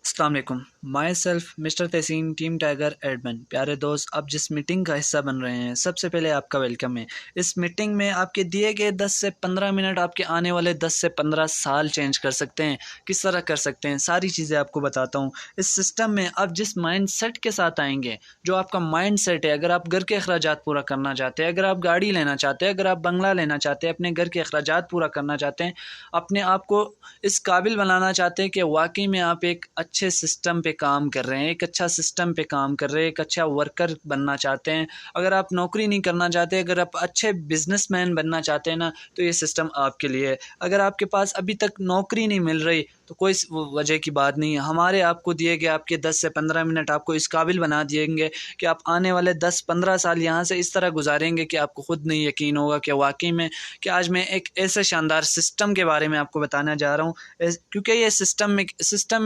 अस्सलाम वालेकुम। Myself mister Tahseen, team tiger admin. प्यारे दोस्त, आप जिस मीटिंग का हिस्सा बन रहे हैं, सबसे पहले आपका वेलकम है। इस मीटिंग में आपके दिए गए 10 से 15 मिनट आपके आने वाले 10 से 15 साल चेंज कर सकते हैं। किस तरह कर सकते हैं, सारी चीज़ें आपको बताता हूँ। इस सिस्टम में आप जिस माइंड सेट के साथ आएंगे, जो आपका माइंड सेट है, अगर आप घर के अखराजात पूरा करना चाहते हैं, अगर आप गाड़ी लेना चाहते हैं, अगर आप बंगला लेना चाहते हैं, अपने घर के अखराजात पूरा करना चाहते हैं, अपने आप को इस काबिल बनाना चाहते हैं कि वाकई में आप एक अच्छे सिस्टम पे काम कर रहे हैं, एक अच्छा सिस्टम पे काम कर रहे हैं, एक अच्छा वर्कर बनना चाहते हैं। अगर आप नौकरी नहीं करना चाहते, अगर आप अच्छे बिजनेसमैन बनना चाहते हैं ना, तो ये सिस्टम आपके लिए है। अगर आपके पास अभी तक नौकरी नहीं मिल रही, तो कोई वजह की बात नहीं है। हमारे आपको दिए गए आपके 10 से 15 मिनट आपको इस काबिल बना दिएंगे कि आप आने वाले 10-15 साल यहाँ से इस तरह गुजारेंगे कि आपको खुद नहीं यकीन होगा कि वाकई में कि आज मैं एक ऐसे शानदार सिस्टम के बारे में आपको बताने जा रहा हूँ। क्योंकि ये सिस्टम में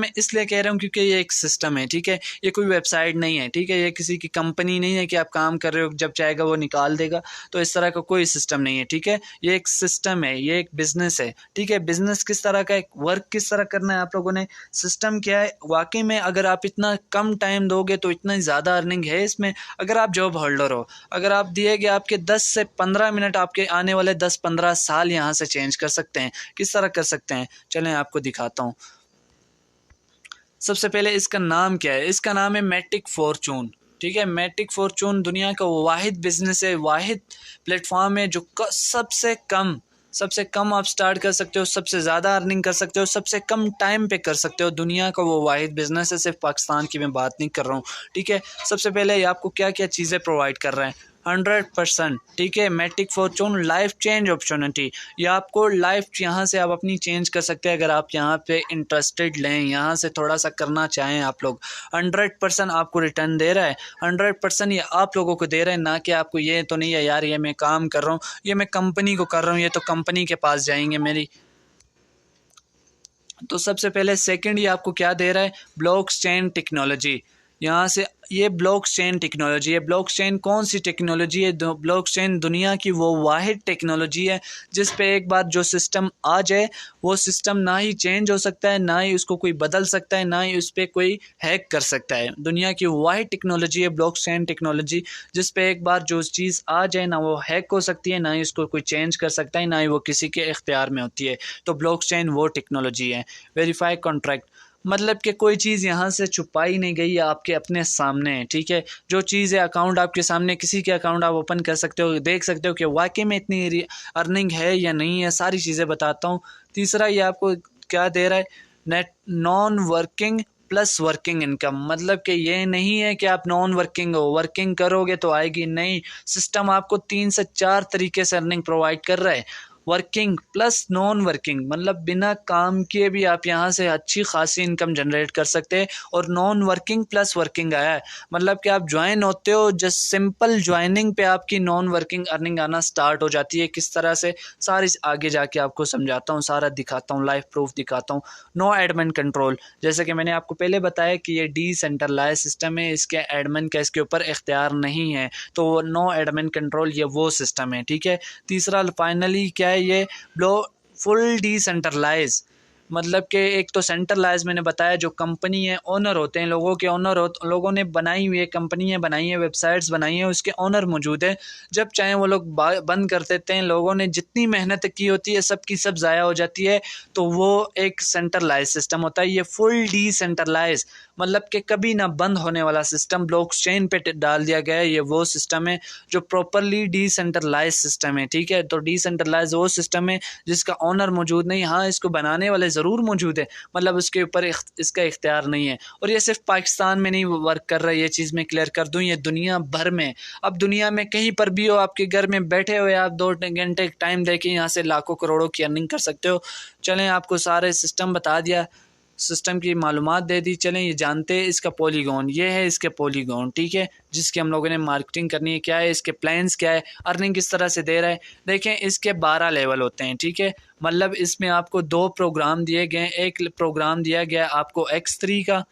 इसलिए कह रहा हूँ क्योंकि ये एक सिस्टम है, ठीक है। ये कोई वेबसाइट नहीं है, ठीक है। ये किसी की कंपनी नहीं है कि आप काम कर रहे हो, जब चाहेगा वो निकाल देगा। तो इस तरह का कोई सिस्टम नहीं है, ठीक है। ये एक सिस्टम है, ये एक बिजनेस है, ठीक है। बिजनेस किस तरह का है, वर्क किस तरह करना है आप लोगों ने, सिस्टम क्या है। वाकई में अगर आप इतना कम टाइम दोगे तो इतना ज़्यादा अर्निंग है इसमें। अगर आप जॉब होल्डर हो, अगर आप दिए गए आपके 10 से 15 मिनट आपके आने वाले 10-15 साल यहाँ से चेंज कर सकते हैं। किस तरह कर सकते हैं, चलें आपको दिखाता हूँ। सबसे पहले इसका नाम क्या है, इसका नाम है मैटिक फॉर्चून, ठीक है। मैटिक फॉर्चून दुनिया का वाहिद बिजनेस है, वाहिद प्लेटफॉर्म है जो सबसे कम आप स्टार्ट कर सकते हो, सबसे ज़्यादा अर्निंग कर सकते हो, सबसे कम टाइम पे कर सकते हो। दुनिया का वो वाहिद बिजनेस है, सिर्फ पाकिस्तान की मैं बात नहीं कर रहा हूँ, ठीक है। सबसे पहले ये आपको क्या क्या चीज़ें प्रोवाइड कर रहे हैं, 100%, ठीक है। Matic fortune life change opportunity, ये आपको लाइफ यहाँ से आप अपनी चेंज कर सकते हैं। अगर आप यहाँ पे इंटरेस्टेड लें, यहाँ से थोड़ा सा करना चाहें आप लोग, 100% आपको रिटर्न दे रहा है। 100% ये आप लोगों को दे रहे हैं, ना कि आपको ये तो नहीं है यार ये मैं काम कर रहा हूँ, ये मैं कंपनी को कर रहा हूँ, ये तो कंपनी के पास जाएंगे मेरी। तो सबसे पहले सेकंड ये आपको क्या दे रहा है, ब्लॉकचेन टेक्नोलॉजी। यहाँ से ये ब्लॉकचेन टेक्नोलॉजी है। ब्लॉकचेन कौन सी टेक्नोलॉजी है, ब्लॉकचेन दुनिया की वो वाहिद टेक्नोलॉजी है जिस पे एक बार जो सिस्टम आ जाए, वो सिस्टम ना ही चेंज हो सकता है, ना ही उसको कोई बदल सकता है, ना ही उस पर कोई हैक कर सकता है। दुनिया की वाहिद टेक्नोलॉजी है ब्लॉकचेन टेक्नोलॉजी, जिस पे एक बार जो चीज़ आ जाए ना वो हैक हो सकती है, ना ही उसको कोई चेंज कर सकता है, ना ही वो किसी के इख्तियार में होती है। तो ब्लॉकचेन वो टेक्नोलॉजी है। वेरीफाई कॉन्ट्रैक्ट, मतलब कि कोई चीज़ यहाँ से छुपाई नहीं गई है, आपके अपने सामने है, ठीक है। जो चीज़ है अकाउंट आपके सामने, किसी के अकाउंट आप ओपन कर सकते हो, देख सकते हो कि वाकई में इतनी अर्निंग है या नहीं है, सारी चीज़ें बताता हूँ। तीसरा ये आपको क्या दे रहा है, net non working plus working income, मतलब कि ये नहीं है कि आप नॉन वर्किंग हो, वर्किंग करोगे तो आएगी नहीं। सिस्टम आपको 3 से 4 तरीके से अर्निंग प्रोवाइड कर रहा है। वर्किंग प्लस नॉन वर्किंग, मतलब बिना काम किए भी आप यहाँ से अच्छी खासी इनकम जनरेट कर सकते हैं। और नॉन वर्किंग प्लस वर्किंग आया है, मतलब कि आप ज्वाइन होते हो, जस्ट सिंपल ज्वाइनिंग पे आपकी नॉन वर्किंग अर्निंग आना स्टार्ट हो जाती है। किस तरह से, सारी आगे जाके आपको समझाता हूँ, सारा दिखाता हूँ, लाइव प्रूफ दिखाता हूँ। नो एडमिन कंट्रोल, जैसे कि मैंने आपको पहले बताया कि ये डिसेंट्रलाइज सिस्टम है, इसके एडमिन का इसके ऊपर इख्तियार नहीं है, तो नो एडमिन कंट्रोल ये वो सिस्टम है, ठीक है। तीसरा फाइनली क्या है, ये ब्लो फुल डिसेंट्रलाइज, मतलब कि एक तो सेंट्रलाइज मैंने बताया, जो कंपनी है ओनर होते हैं, लोगों के ओनर हो, लोगों ने बनाई हुई है, कंपनियां बनाई हैं, वेबसाइट्स बनाई हैं, उसके ओनर मौजूद है। जब चाहें वो लोग बंद कर देते हैं। लोगों ने जितनी मेहनत की होती है सब की सब ज़ाया हो जाती है। तो वो एक सेंट्रलाइज सिस्टम होता है। ये फुल डिसेंट्रलाइज, मतलब कि कभी ना बंद होने वाला सिस्टम ब्लॉकचेन पे डाल दिया गया है। ये वो सिस्टम है जो प्रॉपरली डिसेंट्रलाइज सिस्टम है, ठीक है। तो डिसेंट्रलाइज वो सिस्टम है जिसका ओनर मौजूद नहीं, हाँ इसको बनाने वाले ज़रूर मौजूद है, मतलब उसके ऊपर इसका इख्तियार नहीं है। और ये सिर्फ पाकिस्तान में नहीं वर्क कर रहा है, ये चीज़ मैं क्लियर कर दूँ, ये दुनिया भर में। अब दुनिया में कहीं पर भी हो, आपके घर में बैठे हुए आप 2 घंटे टाइम देके यहाँ से लाखों करोड़ों की अर्निंग कर सकते हो। चलें आपको सारे सिस्टम बता दिया, सिस्टम की मालूमात दे दी। चलें ये जानते हैं इसका पॉलीगॉन, ये है इसके पॉलीगॉन, ठीक है, जिसकी हम लोगों ने मार्केटिंग करनी है। क्या है इसके प्लान्स, क्या है अर्निंग किस तरह से दे रहा है। देखें इसके 12 लेवल होते हैं, ठीक है। मतलब इसमें आपको 2 प्रोग्राम दिए गए हैं। एक प्रोग्राम दिया गया आपको X3 का,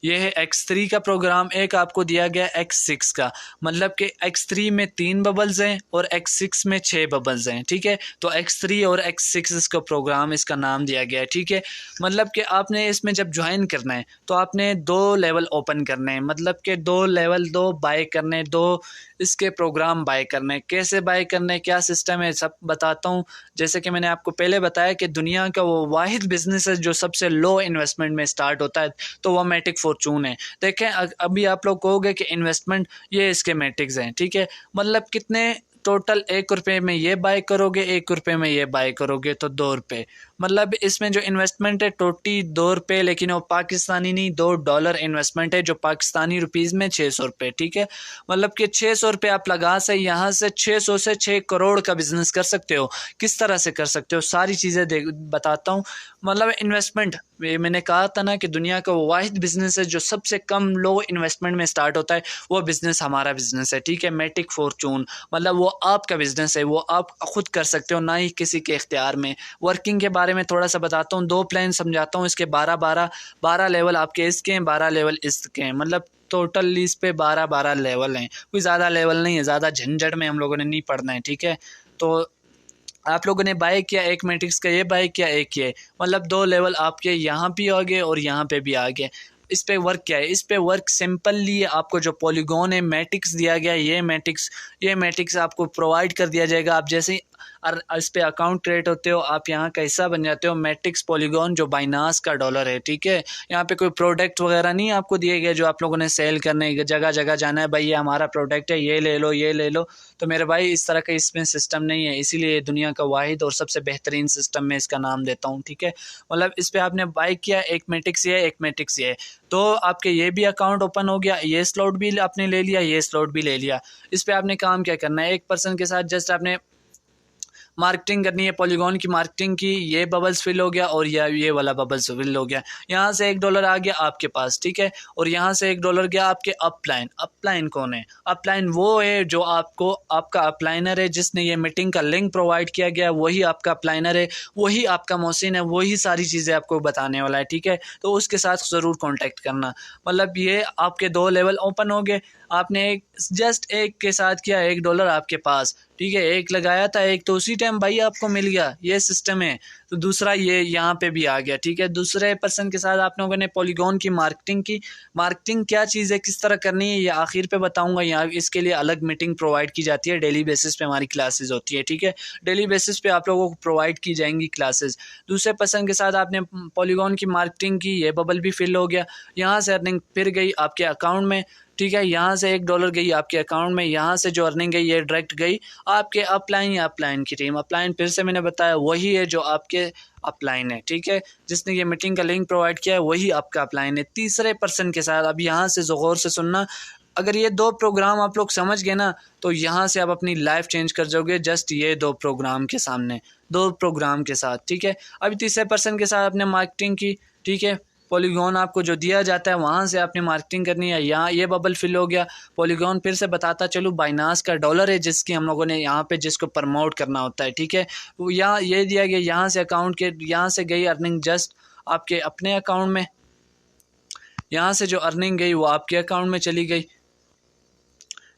ये है X3 का प्रोग्राम, एक आपको दिया गया X6 का, मतलब कि X3 में 3 बबल्स हैं और X6 में 6 बबल्स हैं, ठीक है। तो X3 और X6 इसका प्रोग्राम, इसका नाम दिया गया है, ठीक है। मतलब कि आपने इसमें जब ज्वाइन करना है तो आपने 2 लेवल ओपन करने हैं, मतलब कि 2 लेवल 2 बाय करने, 2 इसके प्रोग्राम बाय करने। कैसे बाय करने, क्या सिस्टम है, सब बताता हूँ। जैसे कि मैंने आपको पहले बताया कि दुनिया का वो वाहिद बिजनेस है जो सबसे लो इन्वेस्टमेंट में स्टार्ट होता है, तो वो मैटिक फॉर्चून है। देखें अभी आप लोग कहोगे कि इन्वेस्टमेंट ये इसके मैटिक्स हैं, ठीक है। मतलब कितने टोटल, 1 रुपये में ये बाय करोगे, 1 रुपये में ये बाय करोगे तो 2 रुपये। मतलब इसमें जो इन्वेस्टमेंट है टोटली 2 रुपये, लेकिन वो पाकिस्तानी नहीं, $2 इन्वेस्टमेंट है, जो पाकिस्तानी रुपीज़ में 600 रुपये, ठीक है। मतलब कि 600 रुपये आप लगा से यहाँ से 600 से 6 करोड़ का बिजनेस कर सकते हो। किस तरह से कर सकते हो, सारी चीज़ें बताता हूँ। मतलब इन्वेस्टमेंट, मैंने कहा था ना कि दुनिया का वो वाहिद बिजनेस है जो सबसे कम लो इन्वेस्टमेंट में स्टार्ट होता है, वो बिज़नेस हमारा बिज़नेस है, ठीक है। मैटिक फॉर्चून, मतलब वो आपका बिज़नेस है, वो आप खुद कर सकते हो, ना ही किसी के इख्तियार में। वर्किंग के बारे में थोड़ा सा बताता हूँ, 2 प्लान समझाता हूँ इसके। 12 लेवल आपके इसके हैं, 12 लेवल इसके हैं, मतलब टोटल इस पे 12 लेवल हैं। कोई ज़्यादा लेवल नहीं है, ज़्यादा झंझट में हम लोगों ने नहीं पढ़ना है, ठीक है। तो आप लोगों ने बाय किया, एक मैट्रिक्स का ये बाय किया, एक ये, मतलब 2 लेवल आपके यहाँ भी आ गए और यहाँ पे भी आ गए। इस पे वर्क क्या है, इस पे वर्क सिंपली आपको जो पॉलीगॉन है, मैट्रिक्स दिया गया, ये मैट्रिक्स आपको प्रोवाइड कर दिया जाएगा। आप जैसे ही इस पे अकाउंट क्रिएट होते हो, आप यहाँ का हिस्सा बन जाते हो। मैट्रिक्स पॉलीगॉन जो बाइनास का डॉलर है, ठीक है। यहाँ पे कोई प्रोडक्ट वगैरह नहीं आपको दिए गए जो आप लोगों ने सेल करने, जगह जगह जाना है, भाई ये हमारा प्रोडक्ट है, ये ले लो, ये ले लो। तो मेरे भाई इस तरह का इसमें सिस्टम नहीं है, इसीलिए दुनिया का वाहिद और सबसे बेहतरीन सिस्टम में इसका नाम देता हूँ, ठीक है। मतलब इस पर आपने बाय किया, एक मैट्रिक्स ये, एक मैट्रिक्स ये, तो आपके ये भी अकाउंट ओपन हो गया, ये स्लॉट भी आपने ले लिया, ये स्लॉट भी ले लिया। इस पर आपने काम क्या करना है, एक पर्सन के साथ जस्ट आपने मार्केटिंग करनी है, पॉलीगॉन की मार्केटिंग की। ये बबल्स फिल हो गया और ये वाला बबल्स फिल हो गया। यहाँ से $1 आ गया आपके पास, ठीक है। और यहाँ से $1 गया आपके अपलाइन। अपलाइन कौन है, अपलाइन वो है जो आपको, आपका अपलाइनर है, जिसने ये मीटिंग का लिंक प्रोवाइड किया गया, वही आपका अपलाइनर है, वही आपका मोहसिन है, वही सारी चीज़ें आपको बताने वाला है, ठीक है। तो उसके साथ ज़रूर कॉन्टैक्ट करना। मतलब ये आपके 2 लेवल ओपन हो गए। आपने जस्ट एक के साथ किया, $1 आपके पास, ठीक है। एक लगाया था, एक तो उसी टाइम भाई आपको मिल गया, ये सिस्टम है। तो दूसरा ये यहाँ पे भी आ गया, ठीक है। दूसरे पर्सन के साथ आप लोगों ने पॉलीगॉन की मार्केटिंग की। मार्केटिंग क्या चीज़ है, किस तरह करनी है, ये आखिर पे बताऊंगा। यहाँ इसके लिए अलग मीटिंग प्रोवाइड की जाती है, डेली बेसिस पे हमारी क्लासेस होती है, ठीक है। डेली बेसिस पे आप लोगों को प्रोवाइड की जाएंगी क्लासेस। दूसरे पर्सन के साथ आपने पॉलीगॉन की मार्केटिंग की, ये बबल भी फिल हो गया। यहाँ से अर्निंग फिर गई आपके अकाउंट में, ठीक है। यहाँ से $1 गई आपके अकाउंट में, यहाँ से जो अर्निंग गई ये डायरेक्ट गई आपके अपलाइन या अपलाइन की टीम। अपलाइन फिर से मैंने बताया वही है जो आपके अपलाइन है, ठीक है। जिसने ये मीटिंग का लिंक प्रोवाइड किया है वही आपका अपलाइन है। तीसरे पर्सन के साथ, अब यहाँ से गौर से सुनना, अगर ये 2 प्रोग्राम आप लोग समझ गए ना, तो यहाँ से आप अपनी लाइफ चेंज कर जाओगे, जस्ट ये 2 प्रोग्राम के सामने, 2 प्रोग्राम के साथ, ठीक है। अभी तीसरे पर्सन के साथ आपने मार्केटिंग की, ठीक है। पॉलीगॉन आपको जो दिया जाता है वहाँ से आपने मार्केटिंग करनी है। यहाँ ये बबल फिल हो गया। पॉलीगॉन फिर से बताता चलूँ, बाइनास का डॉलर है जिसकी हम लोगों ने यहाँ पे जिसको प्रमोट करना होता है, ठीक है। वो यहाँ ये दिया गया, यहाँ से अकाउंट के, यहाँ से गई अर्निंग जस्ट आपके अपने अकाउंट में। यहाँ से जो अर्निंग गई वो आपके अकाउंट में चली गई।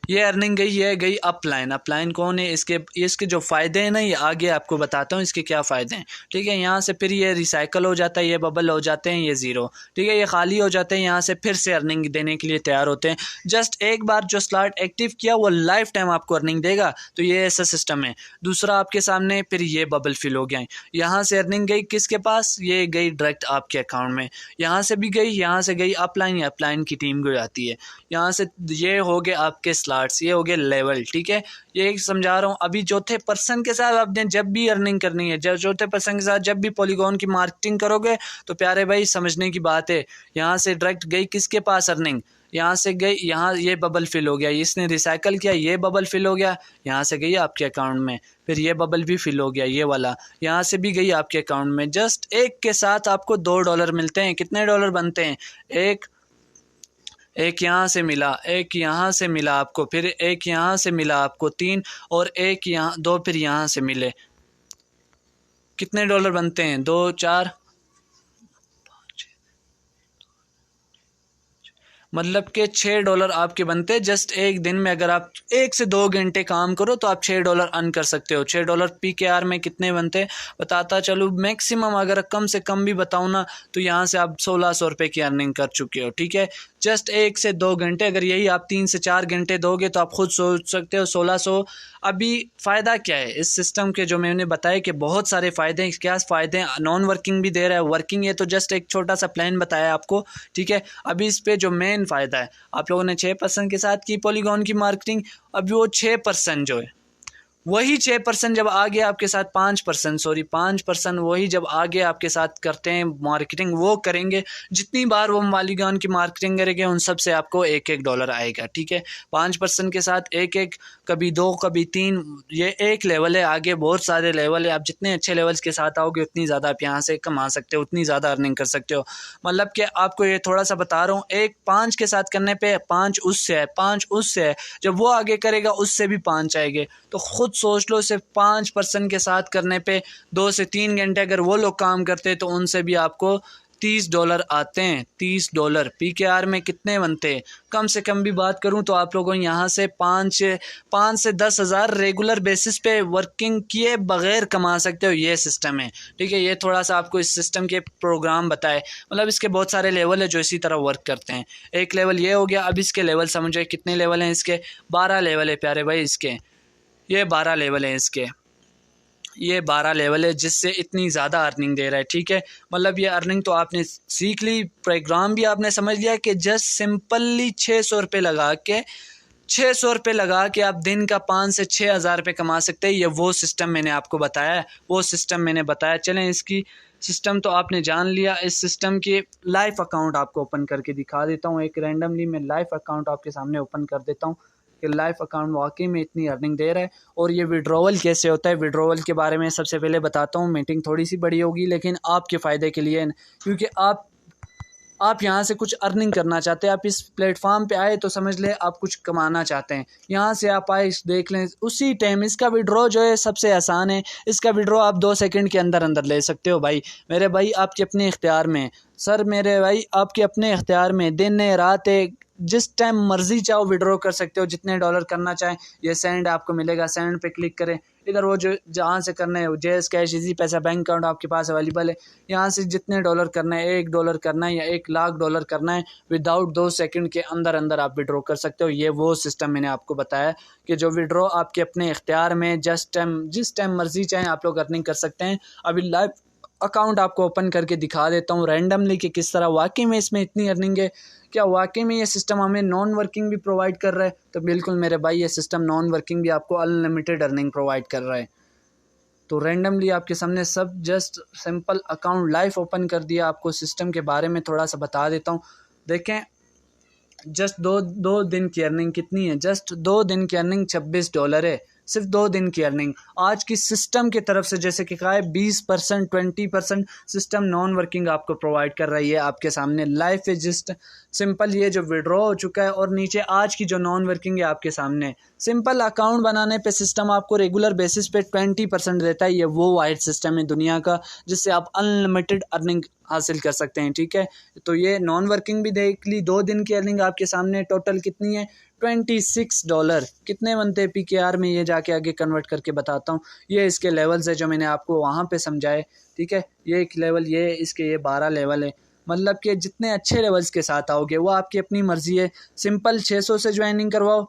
ये अर्निंग गई, ये गई अपलाइन। अपलाइन कौन है, इसके जो फ़ायदे हैं ना, ये आगे आपको बताता हूँ इसके क्या फ़ायदे हैं, ठीक है। यहाँ से फिर ये रिसाइकल हो जाता है, ये बबल हो जाते हैं, ये ज़ीरो, ठीक है। ये खाली हो जाते हैं, यहाँ से फिर से अर्निंग देने के लिए तैयार होते हैं। जस्ट एक बार जो स्लॉट एक्टिव किया वो लाइफ टाइम आपको अर्निंग देगा। तो ये ऐसा सिस्टम है। दूसरा आपके सामने फिर ये बबल फिल हो गया है। यहाँ से अर्निंग गई किसके पास, ये गई डायरेक्ट आपके अकाउंट में। यहाँ से भी गई, यहाँ से गई अपलाइन, या अपलाइन की टीम को जाती है। यहाँ से ये हो गए आपके स्लॉट्स, ये हो गए लेवल, ठीक है। ये समझा रहा हूँ। अभी चौथे पर्सन के साथ आपने जब भी अर्निंग करनी है, जब चौथे पर्सन के साथ जब भी पॉलीगॉन की मार्केटिंग करोगे, तो प्यारे भाई समझने की बात है। यहाँ से डायरेक्ट गई किसके पास अर्निंग, यहाँ से गई, यहाँ ये बबल फिल हो गया, इसने रिसाइकल किया, ये बबल फिल हो गया, यहाँ से गई आपके अकाउंट में। फिर ये बबल भी फिल हो गया, ये वाला, यहाँ से भी गई आपके अकाउंट में। जस्ट एक के साथ आपको $2 मिलते हैं। कितने डॉलर बनते हैं, एक यहाँ से मिला, एक यहाँ से मिला आपको, फिर एक यहाँ से मिला आपको 3, और एक यहाँ 2, फिर यहाँ से मिले। कितने डॉलर बनते हैं, 2 4 मतलब कि $6 आपके बनते हैं जस्ट एक दिन में। अगर आप 1 से 2 घंटे काम करो तो आप $6 अर्न कर सकते हो। $6 PKR में कितने बनते हैं बताता चलो। मैक्सिमम अगर कम से कम भी बताऊँ ना तो यहाँ से आप ₹1600 की अर्निंग कर चुके हो, ठीक है। जस्ट 1 से 2 घंटे, अगर यही आप 3 से 4 घंटे दोगे तो आप खुद सोच सकते हो 1600। अभी फ़ायदा क्या है इस सिस्टम के, जो मैंने बताया कि बहुत सारे फ़ायदे हैं। क्या फ़ायदे हैं? नॉन वर्किंग भी दे रहा है, वर्किंग ये तो जस्ट एक छोटा सा प्लान बताया आपको, ठीक है। अभी इस पे जो मेन फ़ायदा है, आप लोगों ने 6% के साथ की पॉलीगॉन की मार्केटिंग। अभी वो 6% जो है, वही 6% जब आगे आपके साथ 5%, वही जब आगे आपके साथ करते हैं मार्केटिंग, वो करेंगे। जितनी बार वो मालिकान की मार्केटिंग करेंगे उन सब से आपको $1 आएगा, ठीक है। 5% के साथ एक कभी 2 कभी 3, ये एक लेवल है। आगे बहुत सारे लेवल है। आप जितने अच्छे लेवल्स के साथ आओगे उतनी ज़्यादा आप यहाँ से कमा सकते हो, उतनी ज़्यादा अर्निंग कर सकते हो। मतलब कि आपको ये थोड़ा सा बता रहा हूँ, एक 5 के साथ करने पे 5 उससे है, 5 उससे है, जब वो आगे करेगा उससे भी 5 आएंगे। तो खुद सोच लो, सिर्फ 5% के साथ करने पे 2 से 3 घंटे अगर वो लोग काम करते हैं तो उनसे भी आपको $30 आते हैं। $30 PKR में कितने बनते हैं? कम से कम भी बात करूं तो आप लोगों यहाँ से 5 से 10 हज़ार रेगुलर बेसिस पे वर्किंग किए बगैर कमा सकते हो। ये सिस्टम है, ठीक है। ये थोड़ा सा आपको इस सिस्टम के प्रोग्राम बताए, मतलब इसके बहुत सारे लेवल है जो इसी तरह वर्क करते हैं। एक लेवल ये हो गया। अब इसके लेवल समझो कितने लेवल हैं इसके? 12 लेवल है प्यारे भाई इसके। ये 12 लेवल है इसके, ये 12 लेवल है जिससे इतनी ज़्यादा अर्निंग दे रहा है, ठीक है। मतलब ये अर्निंग तो आपने सीख ली, प्रोग्राम भी आपने समझ लिया कि जस्ट सिंपली ₹600 लगा के आप दिन का 5 से 6 हज़ार रुपये कमा सकते हैं। ये वो सिस्टम मैंने आपको बताया है, वो सिस्टम मैंने बताया। चलें, इसकी सिस्टम तो आपने जान लिया। इस सिस्टम के लाइव अकाउंट आपको ओपन करके दिखा देता हूँ। एक रैंडमली मैं लाइव अकाउंट आपके सामने ओपन कर देता हूँ कि लाइव अकाउंट वाकई में इतनी अर्निंग दे रहा है। और ये विड्रॉवल कैसे होता है, विड्रॉवल के बारे में सबसे पहले बताता हूँ। मीटिंग थोड़ी सी बड़ी होगी लेकिन आपके फ़ायदे के लिए, क्योंकि आप यहाँ से कुछ अर्निंग करना चाहते हैं। आप इस प्लेटफॉर्म पे आए तो समझ लें आप कुछ कमाना चाहते हैं। यहाँ से आप आए, देख लें उसी टाइम। इसका विड्रॉ जो है सबसे आसान है। इसका विड्रॉ आप 2 सेकंड के अंदर अंदर ले सकते हो। भाई मेरे भाई, आपके अपने इख्तियार में। सर मेरे भाई, आपके अपने इख्तियार में। दिन है रात है, जिस टाइम मर्जी चाहो विड्रॉ कर सकते हो, जितने डॉलर करना चाहें। ये सेंड आपको मिलेगा, सेंड पे क्लिक करें। इधर वो जो जहाँ से करना है, जेएस कैश, इजी पैसा, बैंक अकाउंट आपके पास अवेलेबल है। यहाँ से जितने डॉलर करना है, $1 करना है या $1,00,000 करना है, विदाउट 2 सेकंड के अंदर अंदर आप विड्रॉ कर सकते हो। ये वो सिस्टम मैंने आपको बताया कि जो विड्रॉ आपके अपने इख्तियार में, जिस टाइम मर्जी चाहें आप लोग अर्निंग कर सकते हैं। अभी लाइव अकाउंट आपको ओपन करके दिखा देता हूँ रैंडमली कि किस तरह वाकई में इसमें इतनी अर्निंग है। क्या वाकई में ये सिस्टम हमें नॉन वर्किंग भी प्रोवाइड कर रहा है? तो बिल्कुल मेरे भाई, ये सिस्टम नॉन वर्किंग भी आपको अनलिमिटेड अर्निंग प्रोवाइड कर रहा है। तो रैंडमली आपके सामने सब just simple account live open कर दिया। आपको सिस्टम के बारे में थोड़ा सा बता देता हूँ। देखें, जस्ट दो दिन की अर्निंग कितनी है? जस्ट 2 दिन की अर्निंग $26 है। सिर्फ 2 दिन की अर्निंग आज की सिस्टम की तरफ से, जैसे कि कहा है 20% 20% सिस्टम नॉन वर्किंग आपको प्रोवाइड कर रही है। आपके सामने लाइफ है जस्ट सिंपल। ये जो विड्रॉ हो चुका है और नीचे आज की जो नॉन वर्किंग है आपके सामने। सिंपल अकाउंट बनाने पे सिस्टम आपको रेगुलर बेसिस पे 20% देता है। ये वो वाइड सिस्टम है दुनिया का जिससे आप अनलिमिटेड अर्निंग हासिल कर सकते हैं, ठीक है। तो ये नॉन वर्किंग भी देख ली। 2 दिन की अर्निंग आपके सामने टोटल कितनी है? $26। कितने बनते हैं PKR में? ये जाके आगे कन्वर्ट करके बताता हूँ। ये इसके लेवल्स है जो मैंने आपको वहाँ पे समझाए, ठीक है। ये एक लेवल, ये इसके ये 12 लेवल है। मतलब कि जितने अच्छे लेवल्स के साथ आओगे वो आपकी अपनी मर्ज़ी है। सिंपल 600 से ज्वाइनिंग करवाओ,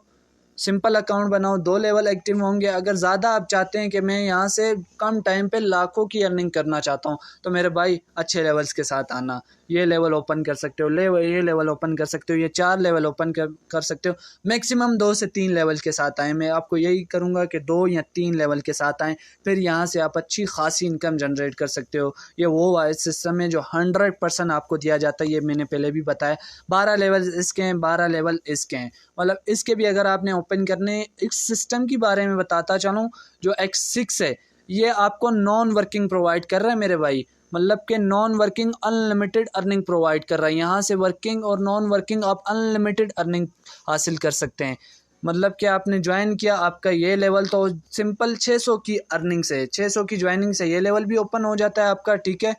सिंपल अकाउंट बनाओ, 2 लेवल एक्टिव होंगे। अगर ज़्यादा आप चाहते हैं कि मैं यहाँ से कम टाइम पे लाखों की अर्निंग करना चाहता हूँ तो मेरे भाई अच्छे लेवल्स के साथ आना। ये लेवल ओपन कर सकते हो, ये लेवल ओपन कर सकते हो, ये 4 लेवल ओपन कर सकते हो। मैक्सिमम 2 से 3 लेवल के साथ आएँ। मैं आपको यही करूँगा कि 2 या 3 लेवल के साथ आएँ, फिर यहाँ से आप अच्छी खासी इनकम जनरेट कर सकते हो। ये वो सिस्टम है जो 100% आपको दिया जाता है। ये मैंने पहले भी बताया। 12 लेवल इसके हैं, 12 लेवल इसके हैं। मतलब इसके भी अगर आपने ओपन करने, इस सिस्टम के बारे में बताता चलूँ, जो X6 है ये आपको नॉन वर्किंग प्रोवाइड कर रहा है मेरे भाई। मतलब कि non working unlimited earning provide कर रहा है। यहाँ से वर्किंग और नॉन वर्किंग आप अनलिमिटेड अर्निंग हासिल कर सकते हैं। मतलब कि आपने ज्वाइन किया, आपका ये लेवल तो सिंपल 600 की अर्निंग से, 600 की ज्वाइनिंग से ये लेवल भी ओपन हो जाता है आपका, ठीक है।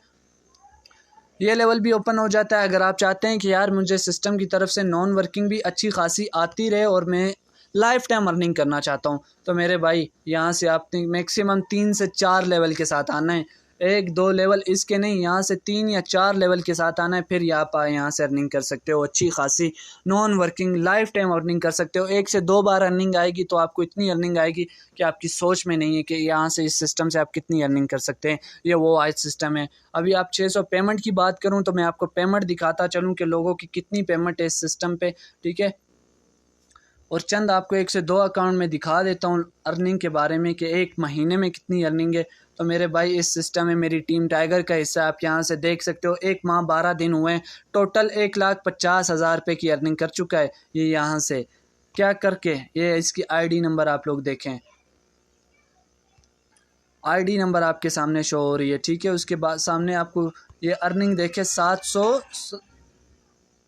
ये लेवल भी ओपन हो जाता है। अगर आप चाहते हैं कि यार मुझे सिस्टम की तरफ से नॉन वर्किंग भी अच्छी खासी आती रहे और मैं लाइफ टाइम अर्निंग करना चाहता हूँ, तो मेरे भाई यहाँ से आपने मैक्सिमम 3 से 4 लेवल के साथ आना है। 1-2 लेवल इसके नहीं, यहाँ से 3 या 4 लेवल के साथ आना है, फिर आप यहाँ से अर्निंग कर सकते हो अच्छी खासी non working life time earning कर सकते हो। 1 से 2 बार अर्निंग आएगी तो आपको इतनी अर्निंग आएगी कि आपकी सोच में नहीं है कि यहाँ से इस सिस्टम से आप कितनी अर्निंग कर सकते हैं। ये वो आज सिस्टम है। अभी आप 600 पेमेंट की बात करूँ तो मैं आपको पेमेंट दिखाता चलूँ कि लोगों की कितनी पेमेंट है इस सिस्टम पे, ठीक है। और चंद आपको 1 से 2 अकाउंट में दिखा देता हूँ अर्निंग के बारे में कि एक महीने में कितनी अर्निंग है। तो मेरे भाई इस सिस्टम में मेरी टीम टाइगर का हिस्सा आप यहाँ से देख सकते हो। 1 माह 12 दिन हुए हैं, टोटल 1,50,000 रुपये की अर्निंग कर चुका है ये यहाँ से क्या करके। ये इसकी आईडी नंबर आप लोग देखें, आईडी नंबर आपके सामने शो हो रही है, ठीक है। उसके बाद सामने आपको ये अर्निंग देखे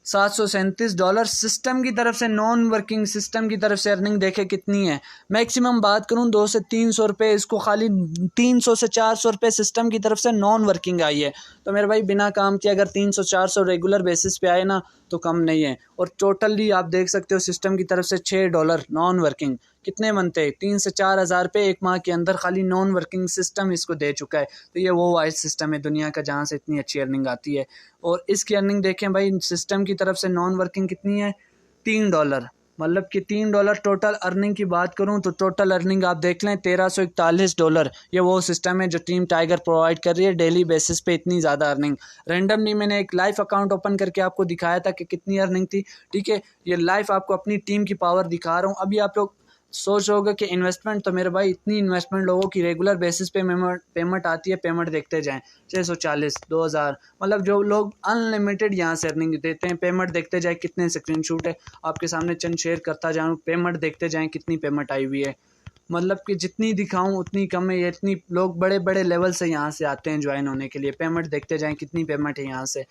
$737 सिस्टम की तरफ से, नॉन वर्किंग सिस्टम की तरफ से अर्निंग देखे कितनी है। मैक्सिमम बात करूं 200 से 300 रुपये, इसको खाली 300 से 400 रुपये सिस्टम की तरफ से नॉन वर्किंग आई है। तो मेरे भाई बिना काम किए अगर 300-400 रेगुलर बेसिस पे आए ना तो कम नहीं है। और टोटली आप देख सकते हो सिस्टम की तरफ से $6 नॉन वर्किंग कितने बनते हैं, 3 से 4 हज़ार रुपये 1 माह के अंदर खाली नॉन वर्किंग सिस्टम इसको दे चुका है। तो ये वो वाइज सिस्टम है दुनिया का जहाँ से इतनी अच्छी अर्निंग आती है। और इसकी अर्निंग देखें भाई, सिस्टम की तरफ से नॉन वर्किंग कितनी है, $3, मतलब कि $3 टोटल अर्निंग की बात करूं तो टोटल अर्निंग आप देख लें $1341। ये वो सिस्टम है जो टीम टाइगर प्रोवाइड कर रही है डेली बेसिस पे इतनी ज़्यादा अर्निंग। रैंडमली मैंने एक लाइव अकाउंट ओपन करके आपको दिखाया था कि कितनी अर्निंग थी, ठीक है। ये लाइव आपको अपनी टीम की पावर दिखा रहा हूँ। अभी आप लोग सोच रहे होगे कि इन्वेस्टमेंट, तो मेरे भाई इतनी इन्वेस्टमेंट लोगों की रेगुलर बेसिस पे पेमेंट आती है, पेमेंट देखते जाएं 640, 2000, मतलब जो लोग अनलिमिटेड यहाँ से अर्निंग देते हैं। पेमेंट देखते जाएं, कितने स्क्रीनशॉट है आपके सामने चंद शेयर करता जाऊँ, पेमेंट देखते जाएं कितनी पेमेंट आई हुई है। मतलब कि जितनी दिखाऊं उतनी कम है। ये इतनी लोग बड़े बड़े लेवल से यहाँ से आते हैं ज्वाइन होने के लिए। पेमेंट देखते जाएं कितनी पेमेंट है यहाँ से।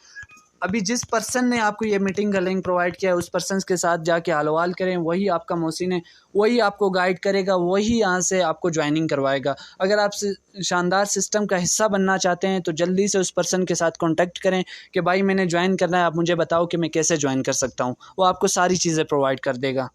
अभी जिस पर्सन ने आपको ये मीटिंग का लिंक प्रोवाइड किया है उस पर्सन के साथ जाके हाल करें, वही आपका मोहसिन है, वही आपको गाइड करेगा, वही यहाँ से आपको ज्वाइनिंग करवाएगा। अगर आप शानदार सिस्टम का हिस्सा बनना चाहते हैं तो जल्दी से उस पर्सन के साथ कांटेक्ट करें कि भाई मैंने ज्वाइन करना है, आप मुझे बताओ कि मैं कैसे ज्वाइन कर सकता हूँ। वो आपको सारी चीज़ें प्रोवाइड कर देगा।